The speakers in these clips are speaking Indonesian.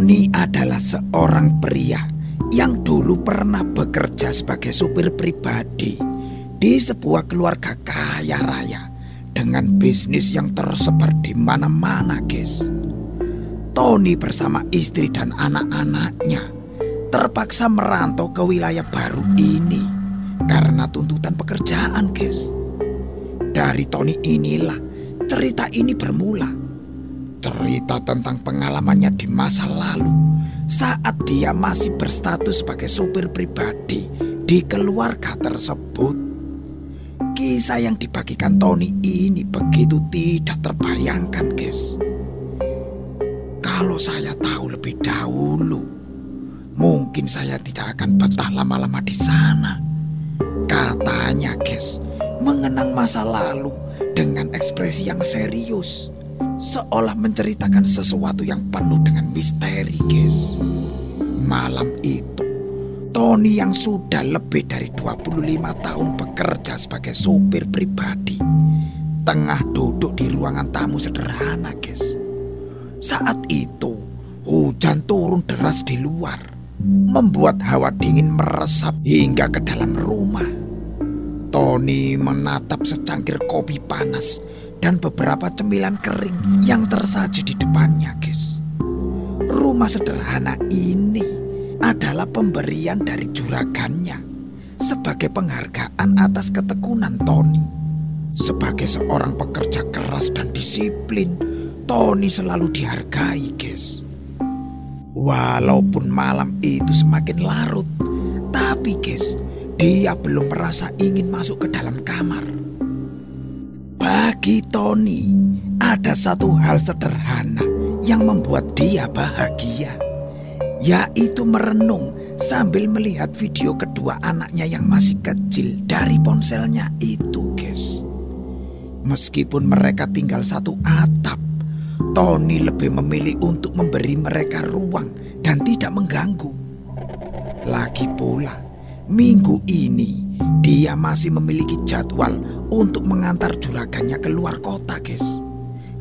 Tony adalah seorang pria yang dulu pernah bekerja sebagai supir pribadi di sebuah keluarga kaya raya dengan bisnis yang tersebar di mana-mana, guys. Tony bersama istri dan anak-anaknya terpaksa merantau ke wilayah baru ini karena tuntutan pekerjaan, guys. Dari Tony inilah cerita ini bermula. Cerita tentang pengalamannya di masa lalu saat dia masih berstatus sebagai supir pribadi di keluarga tersebut. Kisah yang dibagikan Tony ini begitu tidak terbayangkan, guys. Kalau saya tahu lebih dahulu, mungkin saya tidak akan betah lama-lama di sana. Katanya, guys, mengenang masa lalu dengan ekspresi yang serius, seolah menceritakan sesuatu yang penuh dengan misteri, guys. Malam itu, Tony yang sudah lebih dari 25 tahun bekerja sebagai supir pribadi tengah duduk di ruangan tamu sederhana, guys. Saat itu, hujan turun deras di luar, membuat hawa dingin meresap hingga ke dalam rumah. Tony menatap secangkir kopi panas dan beberapa cemilan kering yang tersaji di depannya, guys. Rumah sederhana ini adalah pemberian dari juragannya sebagai penghargaan atas ketekunan Tony. Sebagai seorang pekerja keras dan disiplin, Tony selalu dihargai, guys. Walaupun malam itu semakin larut, tapi guys, dia belum merasa ingin masuk ke dalam kamar. Bagi Tony, ada satu hal sederhana yang membuat dia bahagia, yaitu merenung sambil melihat video kedua anaknya yang masih kecil dari ponselnya itu, guys. Meskipun mereka tinggal satu atap, Tony lebih memilih untuk memberi mereka ruang dan tidak mengganggu. Lagi pula, minggu ini dia masih memiliki jadwal untuk mengantar juragannya ke luar kota, guys,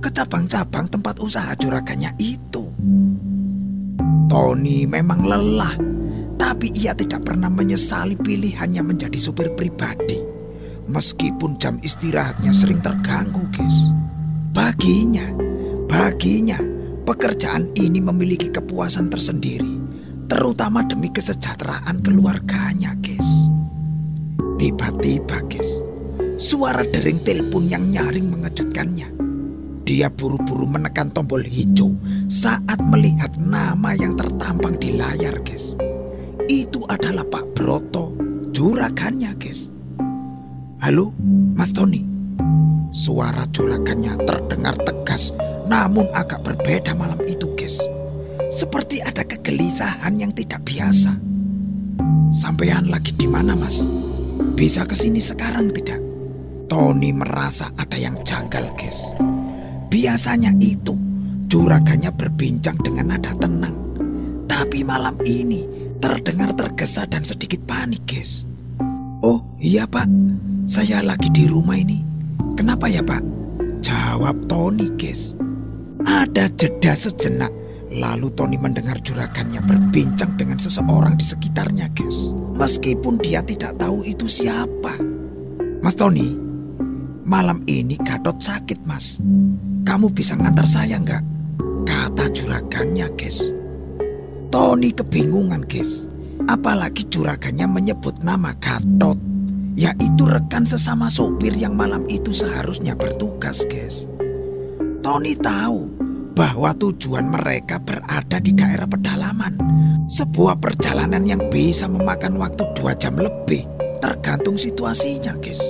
ke cabang-cabang tempat usaha juragannya itu. Tony memang lelah, tapi ia tidak pernah menyesali pilihannya menjadi supir pribadi, meskipun jam istirahatnya sering terganggu, guys. Baginya, pekerjaan ini memiliki kepuasan tersendiri, terutama demi kesejahteraan keluarganya, guys. Tiba-tiba, guys, suara dering telepon yang nyaring mengejutkannya. Dia buru-buru menekan tombol hijau saat melihat nama yang tertampang di layar, guys. Itu adalah Pak Broto, juragannya, guys. Halo, Mas Tony. Suara juragannya terdengar tegas, namun agak berbeda malam itu, guys. Seperti ada kegelisahan yang tidak biasa. Sampean lagi di mana, Mas? Bisa kesini sekarang tidak? Tony merasa ada yang janggal, guys. Biasanya itu juragannya berbincang dengan nada tenang, tapi malam ini terdengar tergesa dan sedikit panik, guys. Oh iya, Pak, saya lagi di rumah ini. Kenapa ya, Pak? Jawab Tony, guys. Ada jeda sejenak, lalu Tony mendengar juragannya berbincang dengan seseorang di sekitarnya, guys. Meskipun dia tidak tahu itu siapa. Mas Tony, malam ini Gatot sakit, Mas. Kamu bisa ngantar saya nggak? Kata juragannya, guys. Tony kebingungan, guys. Apalagi juragannya menyebut nama Gatot, yaitu rekan sesama sopir yang malam itu seharusnya bertugas, guys. Tony tahu bahwa tujuan mereka berada di daerah pedalaman, sebuah perjalanan yang bisa memakan waktu 2 jam lebih, tergantung situasinya, guys.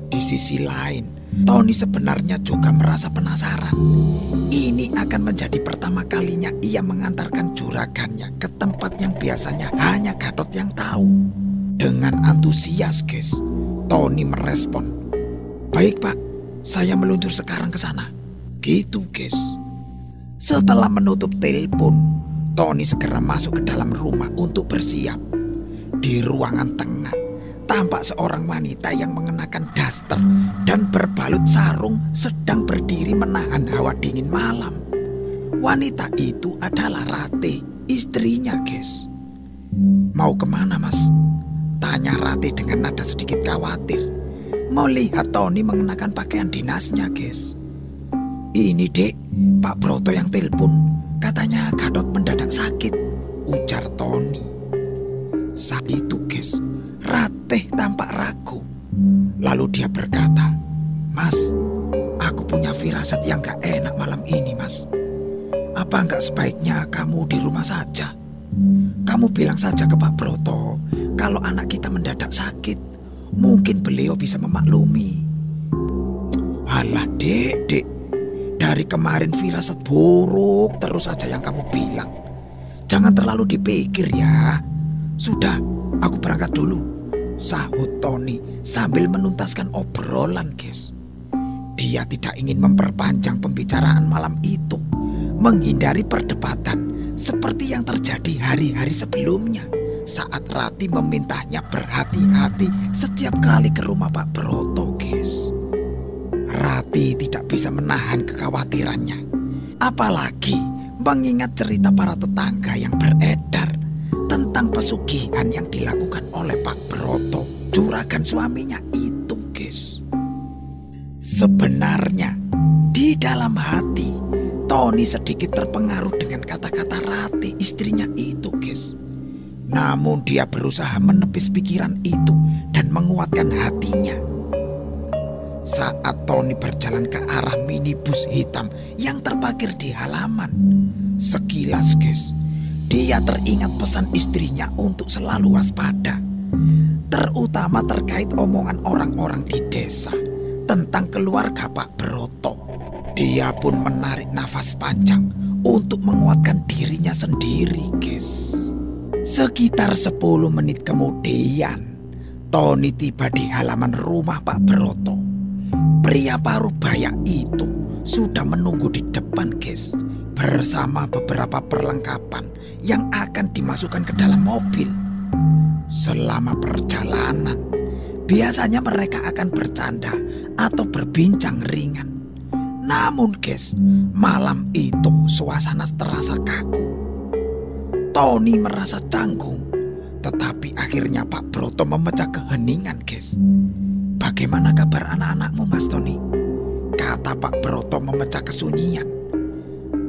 Di sisi lain, Tony sebenarnya juga merasa penasaran. Ini akan menjadi pertama kalinya ia mengantarkan juragannya ke tempat yang biasanya hanya Gatot yang tahu. Dengan antusias, guys, Tony merespon, "Baik, Pak, saya meluncur sekarang ke sana." Gitu, guys. Setelah menutup telepon, Tony segera masuk ke dalam rumah untuk bersiap. Di ruangan tengah, tampak seorang wanita yang mengenakan daster dan berbalut sarung sedang berdiri menahan hawa dingin malam. Wanita itu adalah Rate, istrinya, guys. Mau kemana, Mas? Tanya Rate dengan nada sedikit khawatir melihat Tony mengenakan pakaian dinasnya, guys. Ini, Dek, Pak Broto yang telepon. Katanya Gatot mendadak sakit, ujar Tony. Saat itu, guys, Rate tampak ragu. Lalu dia berkata, "Mas, aku punya firasat yang gak enak malam ini, Mas. Apa nggak sebaiknya kamu di rumah saja? Kamu bilang saja ke Pak Broto kalau anak kita mendadak sakit. Mungkin beliau bisa memaklumi." Alah, Dek. Dari kemarin firasat buruk terus aja yang kamu bilang. Jangan terlalu dipikir ya. Sudah, aku berangkat dulu, sahut Tony sambil menuntaskan obrolan, guys. Dia tidak ingin memperpanjang pembicaraan malam itu, menghindari perdebatan seperti yang terjadi hari-hari sebelumnya saat Rati memintanya berhati-hati setiap kali ke rumah Pak Broto, guys. Rati tidak bisa menahan kekhawatirannya, apalagi mengingat cerita para tetangga yang beredar tentang pesugihan yang dilakukan oleh Pak Broto, juragan suaminya itu, guys. Sebenarnya di dalam hati Tony sedikit terpengaruh dengan kata-kata Rati, istrinya itu, guys. Namun dia berusaha menepis pikiran itu dan menguatkan hatinya. Saat Tony berjalan ke arah minibus hitam yang terparkir di halaman, sekilas, guys, dia teringat pesan istrinya untuk selalu waspada, terutama terkait omongan orang-orang di desa tentang keluarga Pak Broto. Dia pun menarik nafas panjang untuk menguatkan dirinya sendiri, guys. Sekitar 10 menit kemudian, Tony tiba di halaman rumah Pak Broto. Pria paruh baya itu sudah menunggu di depan, guys, bersama beberapa perlengkapan yang akan dimasukkan ke dalam mobil. Selama perjalanan, biasanya mereka akan bercanda atau berbincang ringan. Namun, guys, malam itu suasana terasa kaku. Tony merasa canggung, tetapi akhirnya Pak Broto memecah keheningan, guys. "Bagaimana kabar anak-anakmu, Mas Tony?" kata Pak Broto memecah kesunyian.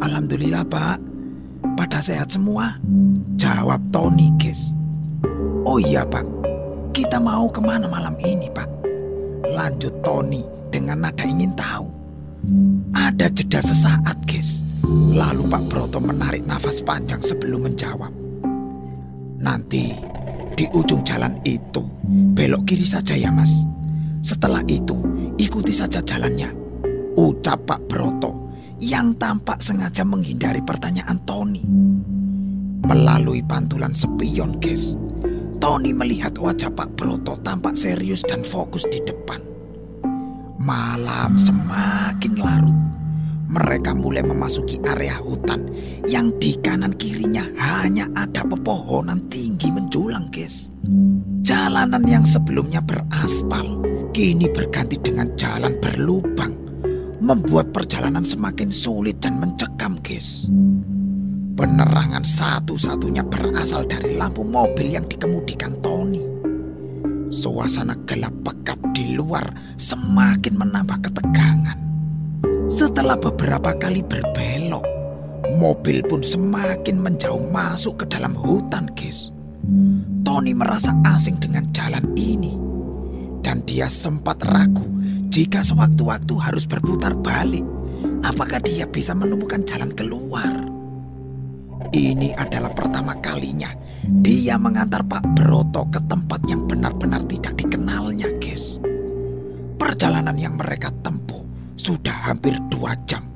"Alhamdulillah, Pak. Pada sehat semua," jawab Tony, guys. "Oh iya, Pak. Kita mau kemana malam ini, Pak?" lanjut Tony dengan nada ingin tahu. Ada jeda sesaat, guys. Lalu Pak Broto menarik nafas panjang sebelum menjawab. "Nanti di ujung jalan itu belok kiri saja ya, Mas. Setelah itu ikuti saja jalannya," ucap Pak Broto yang tampak sengaja menghindari pertanyaan Tony. Melalui pantulan spion, guys, Tony melihat wajah Pak Broto tampak serius dan fokus di depan. Malam semakin larut. Mereka mulai memasuki area hutan yang di kanan kirinya hanya ada pepohonan tinggi menjulang, guys. Jalanan yang sebelumnya beraspal kini berganti dengan jalan berlubang, membuat perjalanan semakin sulit dan mencekam, guys. Penerangan satu-satunya berasal dari lampu mobil yang dikemudikan Tony. Suasana gelap pekat di luar semakin menambah ketegangan. Setelah beberapa kali berbelok, mobil pun semakin menjauh masuk ke dalam hutan, guys. Tony merasa asing dengan jalan ini, dan dia sempat ragu jika sewaktu-waktu harus berputar balik. Apakah dia bisa menemukan jalan keluar? Ini adalah pertama kalinya dia mengantar Pak Broto ke tempat yang benar-benar tidak dikenalnya, guys. Perjalanan yang mereka tempuh sudah hampir 2 jam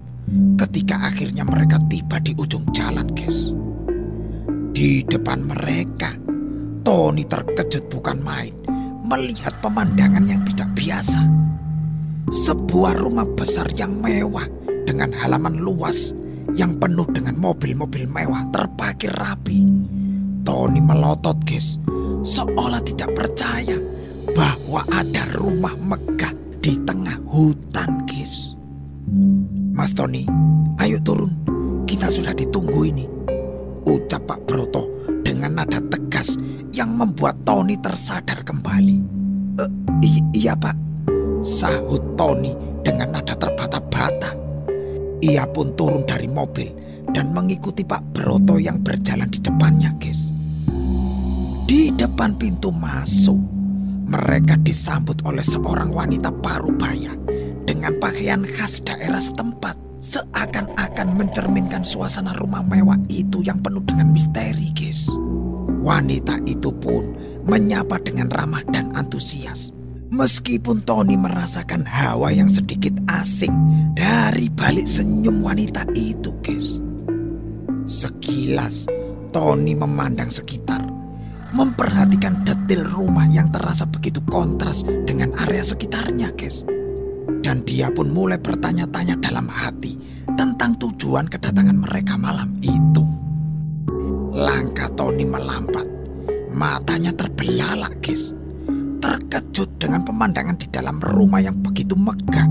ketika akhirnya mereka tiba di ujung jalan, guys. Di depan mereka, Tony terkejut bukan main melihat pemandangan yang tidak biasa. Sebuah rumah besar yang mewah dengan halaman luas yang penuh dengan mobil-mobil mewah terparkir rapi. Tony melotot, guys, seolah tidak percaya bahwa ada rumah megah di tengah hutan, guys. "Mas Tony, ayo turun. kita sudah ditunggu ini, ucap Pak Broto dengan nada tegas yang membuat Tony tersadar kembali. Iya Pak, sahut Tony dengan nada terbata-bata. Ia pun turun dari mobil dan mengikuti Pak Broto yang berjalan di depannya, guys. Di depan pintu masuk, mereka disambut oleh seorang wanita parubaya dengan pakaian khas daerah setempat, seakan-akan mencerminkan suasana rumah mewah itu yang penuh dengan misteri, guys. Wanita itu pun menyapa dengan ramah dan antusias. Meskipun Tony merasakan hawa yang sedikit asing dari balik senyum wanita itu, guys. Sekilas Tony memandang sekitar, memperhatikan detail rumah yang terasa begitu kontras dengan area sekitarnya, guys. Dan dia pun mulai bertanya-tanya dalam hati tentang tujuan kedatangan mereka malam itu. Langkah Tony melambat, matanya terbelalak, guys. Terkejut dengan pemandangan di dalam rumah yang begitu megah.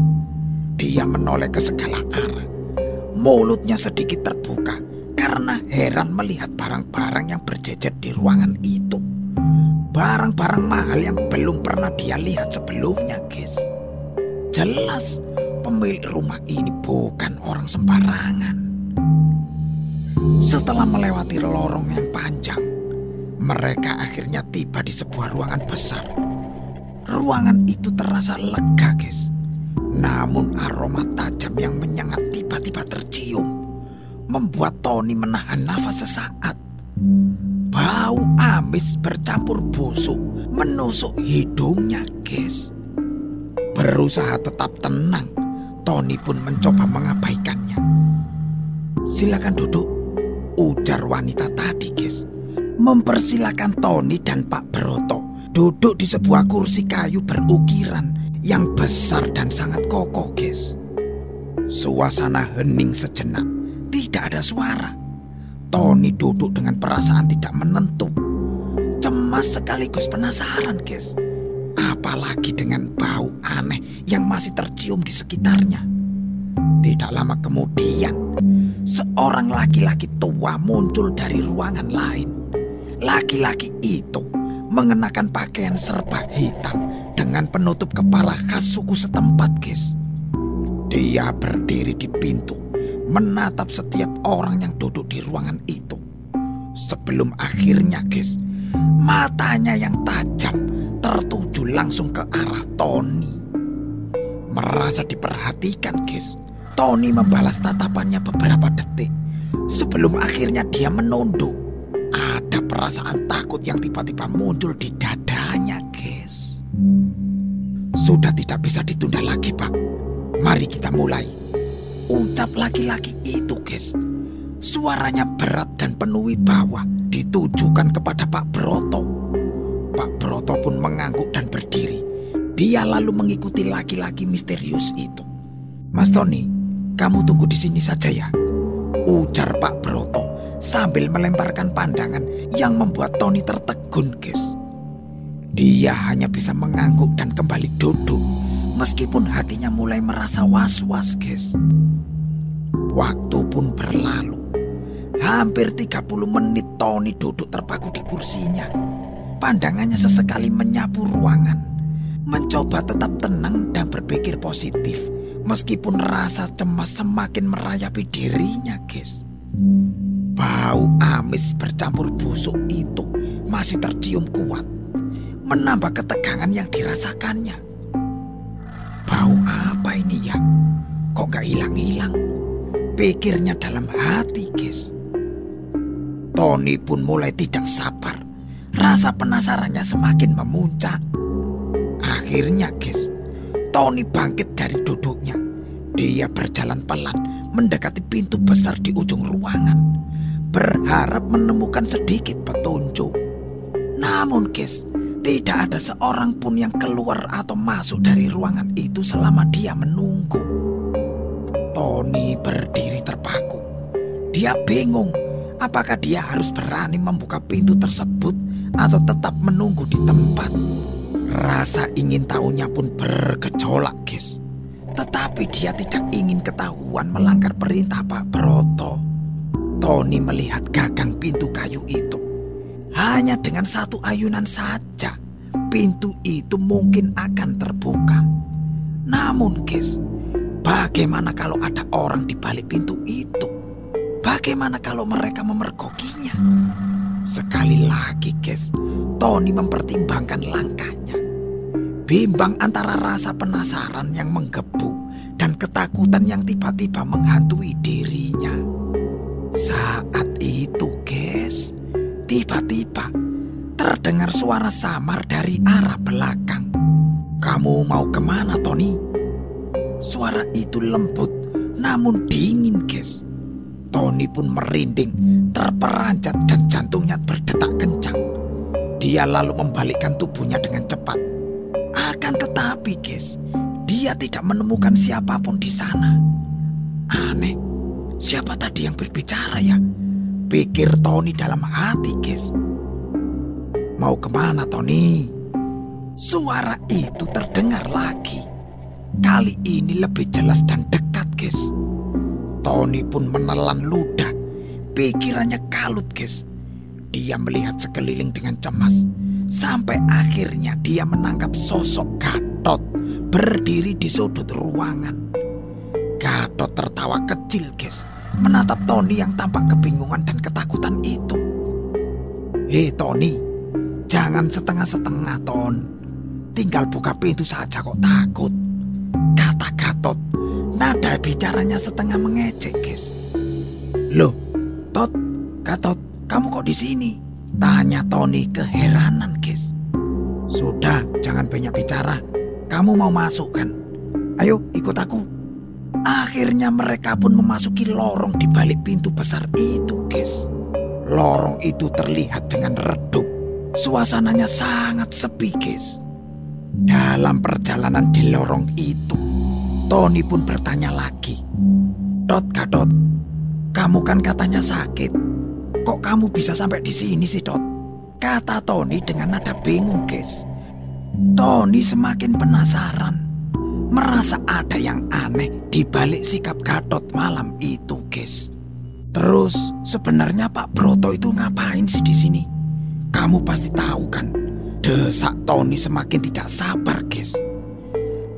Dia menoleh ke segala arah. Mulutnya sedikit terbuka karena heran melihat barang-barang yang berjejer di ruangan itu. Barang-barang mahal yang belum pernah dia lihat sebelumnya, guys. Jelas pemilik rumah ini bukan orang sembarangan. Setelah melewati lorong yang panjang, mereka akhirnya tiba di sebuah ruangan besar. Ruangan itu terasa lega, guys. Namun aroma tajam yang menyengat tiba-tiba tercium, membuat Tony menahan nafas sesaat. Bau amis bercampur busuk menusuk hidungnya, guys. Berusaha tetap tenang, Tony pun mencoba mengabaikannya. Silakan duduk, ujar wanita tadi, guys. Mempersilakan Tony dan Pak Broto duduk di sebuah kursi kayu berukiran yang besar dan sangat kokoh, guys. Suasana hening sejenak, tidak ada suara. Tony duduk dengan perasaan tidak menentu, cemas sekaligus penasaran, guys. Apalagi dengan bau aneh yang masih tercium di sekitarnya. Tidak lama kemudian, seorang laki-laki tua muncul dari ruangan lain. Laki-laki itu mengenakan pakaian serba hitam dengan penutup kepala khas suku setempat, guys. Dia berdiri di pintu, menatap setiap orang yang duduk di ruangan itu. Sebelum akhirnya, guys, matanya yang tajam tertuju langsung ke arah Tony. Merasa diperhatikan, guys, Tony membalas tatapannya beberapa detik sebelum akhirnya dia menunduk. Ada perasaan takut yang tiba-tiba muncul di dadanya, guys. Sudah tidak bisa ditunda lagi, Pak. Mari kita mulai, ucap laki-laki itu, guys. Suaranya berat dan penuh wibawa, ditujukan kepada Pak Broto. Pak Broto pun mengangguk dan berdiri. Dia lalu mengikuti laki-laki misterius itu. Mas Tony, kamu tunggu di sini saja ya, ujar Pak Broto sambil melemparkan pandangan yang membuat Tony tertegun, guys. Dia hanya bisa mengangguk dan kembali duduk meskipun hatinya mulai merasa was-was, guys. Waktu pun berlalu. Hampir 30 menit Tony duduk terpaku di kursinya. Pandangannya sesekali menyapu ruangan, mencoba tetap tenang dan berpikir positif meskipun rasa cemas semakin merayapi dirinya, guys. Bau amis bercampur busuk itu masih tercium kuat, menambah ketegangan yang dirasakannya. Bau apa ini ya? Kok gak hilang-hilang? Pikirnya dalam hati, guys. Tony pun mulai tidak sabar. Rasa penasarannya semakin memuncak. Akhirnya, guys, Tony bangkit dari duduknya. Dia berjalan pelan mendekati pintu besar di ujung ruangan, berharap menemukan sedikit petunjuk. Namun, guys, tidak ada seorang pun yang keluar atau masuk dari ruangan itu selama dia menunggu. Tony berdiri terpaku. Dia bingung apakah dia harus berani membuka pintu tersebut atau tetap menunggu di tempat. Rasa ingin tahunya pun bergejolak, guys. Tetapi dia tidak ingin ketahuan melanggar perintah Pak Broto. Tony melihat gagang pintu kayu itu. Hanya dengan satu ayunan saja, pintu itu mungkin akan terbuka. Namun guys, bagaimana kalau ada orang di balik pintu itu? Bagaimana kalau mereka memergokinya? Sekali lagi guys, Tony mempertimbangkan langkahnya. Bimbang antara rasa penasaran yang menggebu dan ketakutan yang tiba-tiba menghantui dirinya. Saat itu guys, tiba-tiba terdengar suara samar dari arah belakang. "Kamu mau kemana, Tony?" Suara itu lembut namun dingin guys. Tony pun merinding, terperanjat dan jantungnya berdetak kencang. Dia lalu membalikkan tubuhnya dengan cepat. Akan tetapi guys, dia tidak menemukan siapapun di sana. Aneh, siapa tadi yang berbicara ya? Pikir Tony dalam hati guys. "Mau kemana, Tony?" Suara itu terdengar lagi. Kali ini lebih jelas dan dekat guys. Tony pun menelan ludah. Pikirannya kalut guys. Dia melihat sekeliling dengan cemas. Sampai akhirnya dia menangkap sosok Gatot berdiri di sudut ruangan. Gatot tertawa kecil guys, menatap Tony yang tampak kebingungan dan ketakutan itu. "Hei Tony, jangan setengah-setengah Ton. Tinggal buka pintu saja kok takut," kata Gatot. Nada bicaranya setengah mengejek guys. "Loh, Gatot, kamu kok di sini?" tanya Tony keheranan guys. "Sudah, jangan banyak bicara. Kamu mau masuk kan? Ayo ikut aku." Akhirnya mereka pun memasuki lorong di balik pintu besar itu guys. Lorong itu terlihat dengan redup. Suasananya sangat sepi guys. Dalam perjalanan di lorong itu, Tony pun bertanya lagi. Gatot, kamu kan katanya sakit. Kok kamu bisa sampai di sini sih, Dot?" kata Tony dengan nada bingung, guys. Tony semakin penasaran, merasa ada yang aneh di balik sikap Gatot malam itu, guys. Terus sebenarnya Pak Broto itu ngapain sih di sini? Kamu pasti tahu kan? Desak Tony semakin tidak sabar, guys.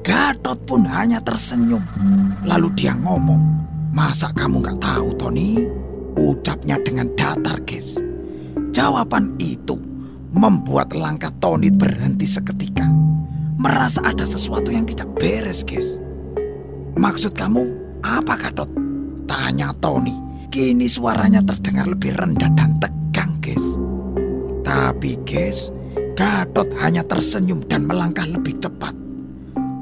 Gatot pun hanya tersenyum. Lalu dia ngomong, "Masa kamu gak tahu, Tony?" ucapnya dengan datar, guys. Jawaban itu membuat langkah Tony berhenti seketika. Merasa ada sesuatu yang tidak beres, guys. "Maksud kamu apa, Gatot?" tanya Tony. Kini suaranya terdengar lebih rendah dan tegang, guys. Tapi, guys, Gatot hanya tersenyum dan melangkah lebih cepat.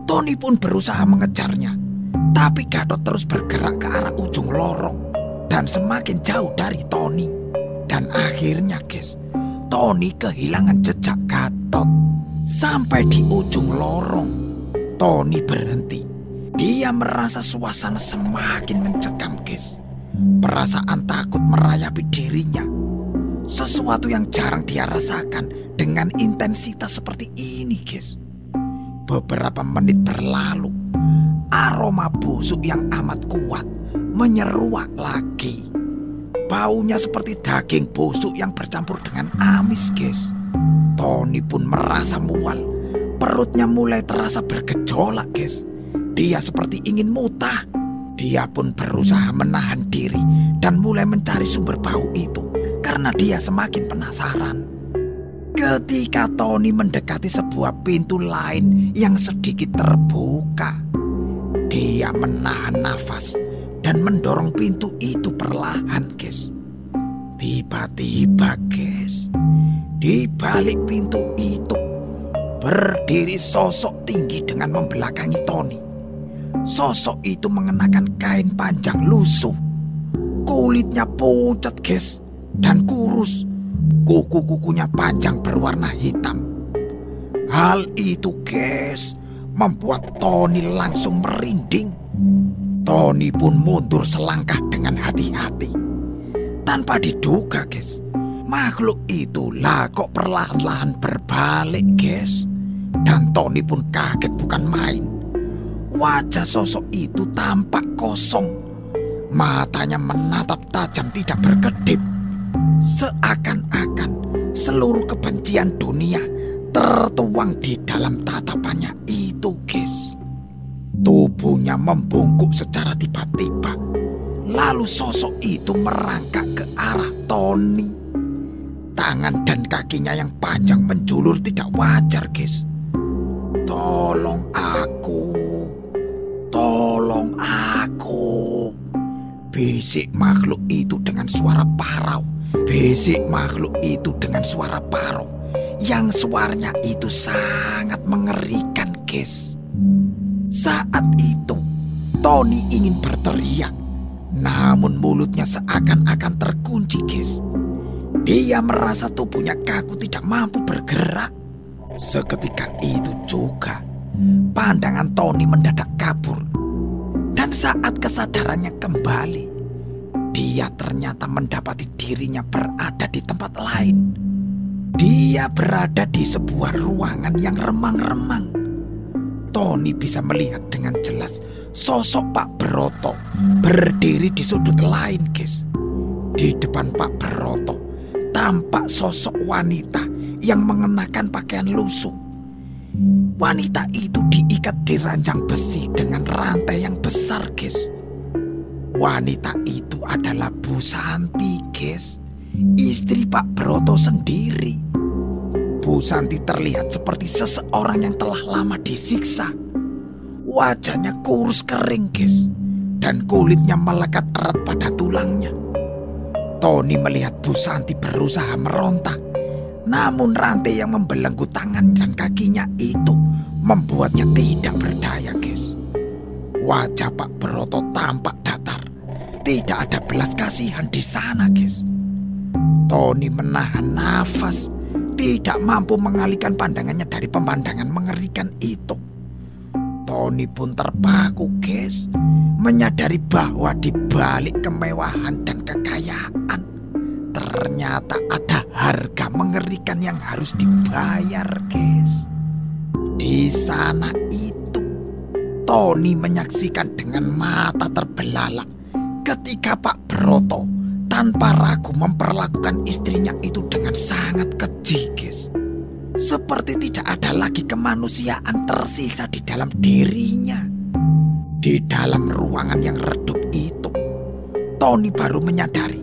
Tony pun berusaha mengejarnya, tapi Gatot terus bergerak ke arah ujung lorong dan semakin jauh dari Tony. Dan akhirnya, guys, Tony kehilangan jejak Gatot. Sampai di ujung lorong, Tony berhenti. Dia merasa suasana semakin mencekam, guys. Perasaan takut merayapi dirinya. Sesuatu yang jarang dia rasakan dengan intensitas seperti ini, guys. Beberapa menit berlalu, aroma busuk yang amat kuat menyeruak lagi. Baunya seperti daging busuk yang bercampur dengan amis, guys. Tony pun merasa mual. Perutnya mulai terasa bergejolak, guys. Dia seperti ingin muntah. Dia pun berusaha menahan diri dan mulai mencari sumber bau itu karena dia semakin penasaran. Ketika Tony mendekati sebuah pintu lain yang sedikit terbuka, dia menahan nafas dan mendorong pintu itu perlahan, guys. Tiba-tiba, guys, di balik pintu itu berdiri sosok tinggi dengan membelakangi Tony. Sosok itu mengenakan kain panjang lusuh. Kulitnya pucat, guys, dan kurus. Kuku-kukunya panjang berwarna hitam. Hal itu, guys, membuat Tony langsung merinding. Tony pun mundur selangkah dengan hati-hati. Tanpa diduga, guys, makhluk itu lah kok perlahan-lahan berbalik, guys. Dan Tony pun kaget bukan main. Wajah sosok itu tampak kosong. Matanya menatap tajam tidak berkedip. Seakan-akan seluruh kebencian dunia tertuang di dalam tatapannya itu, guys. Tubuhnya membungkuk secara tiba-tiba. Lalu sosok itu merangkak ke arah Tony. Tangan dan kakinya yang panjang menjulur tidak wajar, guys. Tolong aku, bisik makhluk itu dengan suara parau. Yang suaranya itu sangat mengerikan, guys. Saat itu Tony ingin berteriak, namun mulutnya seakan-akan terkunci, guys. Dia merasa tubuhnya kaku, tidak mampu bergerak. Seketika itu juga pandangan Tony mendadak kabur. Dan saat kesadarannya kembali, dia ternyata mendapati dirinya berada di tempat lain. Dia berada di sebuah ruangan yang remang-remang. Tony bisa melihat dengan jelas sosok Pak Broto berdiri di sudut lain, guys. Di depan Pak Broto tampak sosok wanita yang mengenakan pakaian lusuh. Wanita itu diikat di ranjang besi dengan rantai yang besar, guys. Wanita itu adalah Bu Santi, guys. Istri Pak Broto sendiri. Bu Santi terlihat seperti seseorang yang telah lama disiksa. Wajahnya kurus kering, guys, dan kulitnya melekat erat pada tulangnya. Tony melihat Bu Santi berusaha meronta, namun rantai yang membelenggu tangan dan kakinya itu membuatnya tidak berdaya, guys. Wajah Pak Broto tampak datar. Tidak ada belas kasihan di sana, guys. Tony menahan nafas, tidak mampu mengalihkan pandangannya dari pemandangan mengerikan itu. Tony pun terpaku, guys, menyadari bahwa di balik kemewahan dan kekayaan ternyata ada harga mengerikan yang harus dibayar, guys. Di sana itu Tony menyaksikan dengan mata terbelalak ketika Pak Broto tanpa ragu memperlakukan istrinya itu dengan sangat keji, guys. Seperti tidak ada lagi kemanusiaan tersisa di dalam dirinya. Di dalam ruangan yang redup itu, Tony baru menyadari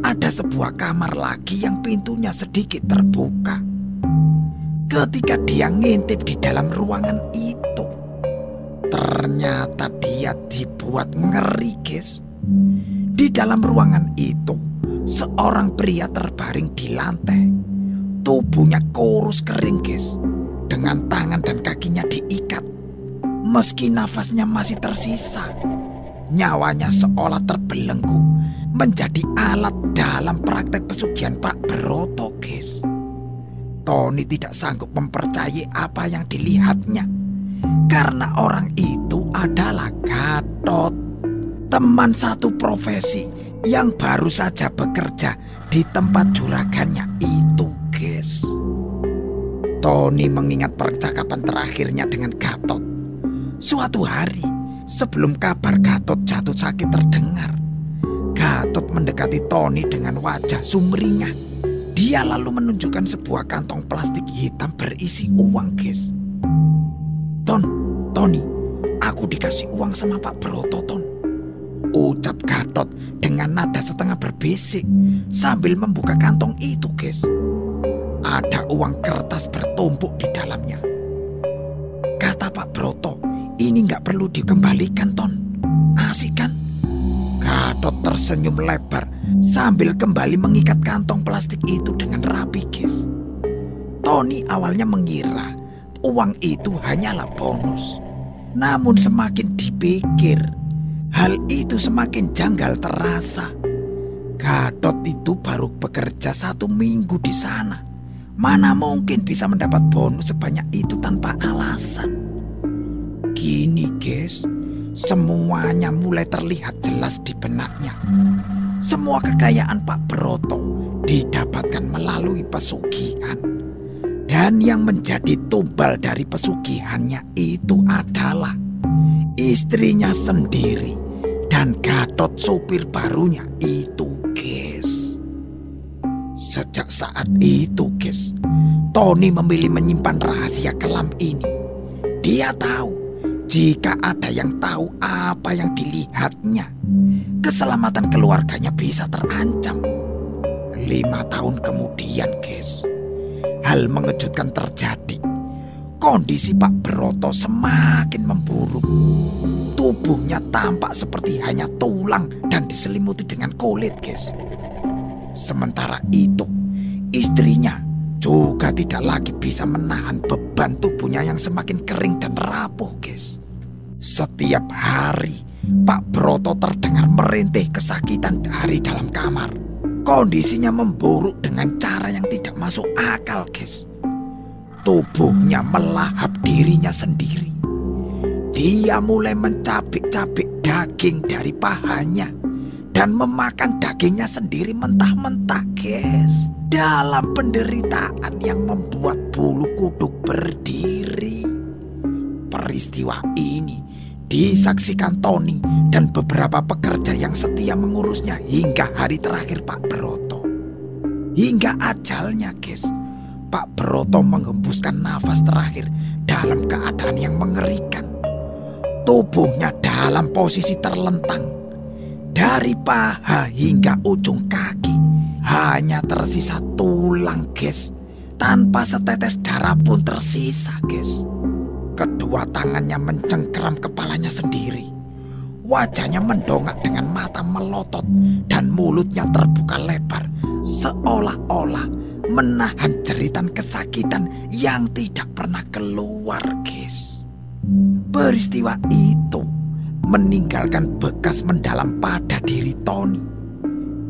ada sebuah kamar lagi yang pintunya sedikit terbuka. Ketika dia ngintip di dalam ruangan itu, ternyata dia dibuat ngeri, guys. Di dalam ruangan itu, seorang pria terbaring di lantai. Tubuhnya kurus kering, guys, dengan tangan dan kakinya diikat. Meski nafasnya masih tersisa, nyawanya seolah terbelenggu menjadi alat dalam praktek pesugihan Pak Broto, guys. Tony tidak sanggup mempercayai apa yang dilihatnya, karena orang itu adalah Gatot, teman satu profesi yang baru saja bekerja di tempat juragannya itu, guys. Tony mengingat percakapan terakhirnya dengan Gatot. Suatu hari sebelum kabar Gatot jatuh sakit terdengar, Gatot mendekati Tony dengan wajah sumringah. Dia lalu menunjukkan sebuah kantong plastik hitam berisi uang, guys. Tony, aku dikasih uang sama Pak Broto, Ton, ucap Gatot dengan nada setengah berbisik sambil membuka kantong itu, guys. Ada uang kertas bertumpuk di dalamnya. Kata Pak Broto, ini nggak perlu dikembalikan, Ton. Asik kan? Gatot tersenyum lebar sambil kembali mengikat kantong plastik itu dengan rapi, guys. Tony awalnya mengira uang itu hanyalah bonus. Namun semakin dipikir, hal itu semakin janggal terasa. Gatot itu baru bekerja 1 minggu di sana. Mana mungkin bisa mendapat bonus sebanyak itu tanpa alasan. Gini, guys, semuanya mulai terlihat jelas di benaknya. Semua kekayaan Pak Broto didapatkan melalui pesugihan. Dan yang menjadi tumbal dari pesugihannya itu adalah istrinya sendiri dan Gatot sopir barunya itu, guys. Sejak saat itu, guys, Tony memilih menyimpan rahasia kelam ini. Dia tahu jika ada yang tahu apa yang dilihatnya, keselamatan keluarganya bisa terancam. 5 tahun kemudian, guys, hal mengejutkan terjadi. Kondisi Pak Broto semakin memburuk. Tubuhnya tampak seperti hanya tulang dan diselimuti dengan kulit, guys. Sementara itu, istrinya juga tidak lagi bisa menahan beban tubuhnya yang semakin kering dan rapuh, guys. Setiap hari, Pak Broto terdengar merintih kesakitan dari dalam kamar. Kondisinya memburuk dengan cara yang tidak masuk akal, guys. Tubuhnya melahap dirinya sendiri. Dia mulai mencabik-cabik daging dari pahanya dan memakan dagingnya sendiri mentah-mentah, guys. Dalam penderitaan yang membuat bulu kuduk berdiri. Peristiwa ini disaksikan Tony dan beberapa pekerja yang setia mengurusnya hingga hari terakhir Pak Broto. Hingga ajalnya, guys, Pak Broto menghembuskan nafas terakhir dalam keadaan yang mengerikan. Tubuhnya dalam posisi terlentang. Dari paha hingga ujung kaki hanya tersisa tulang, guys. Tanpa setetes darah pun tersisa, guys. Kedua tangannya mencengkeram kepalanya sendiri. Wajahnya mendongak dengan mata melotot dan mulutnya terbuka lebar, seolah-olah menahan jeritan kesakitan yang tidak pernah keluar, guys. Peristiwa itu meninggalkan bekas mendalam pada diri Tony.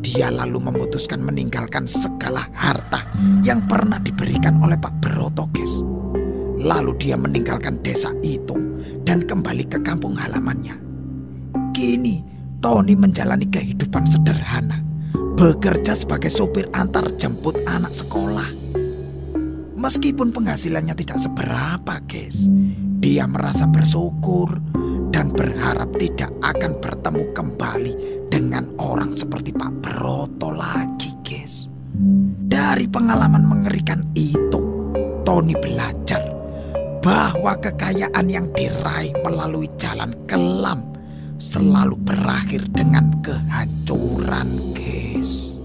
Dia lalu memutuskan meninggalkan segala harta yang pernah diberikan oleh Pak Broto, guys. Lalu dia meninggalkan desa itu dan kembali ke kampung halamannya. Kini Tony menjalani kehidupan sederhana, bekerja sebagai sopir antar jemput anak sekolah. Meskipun penghasilannya tidak seberapa, guys, dia merasa bersyukur dan berharap tidak akan bertemu kembali dengan orang seperti Pak Broto lagi, guys. Dari pengalaman mengerikan itu, Tony belajar bahwa kekayaan yang diraih melalui jalan kelam selalu berakhir dengan kehancuran, guys.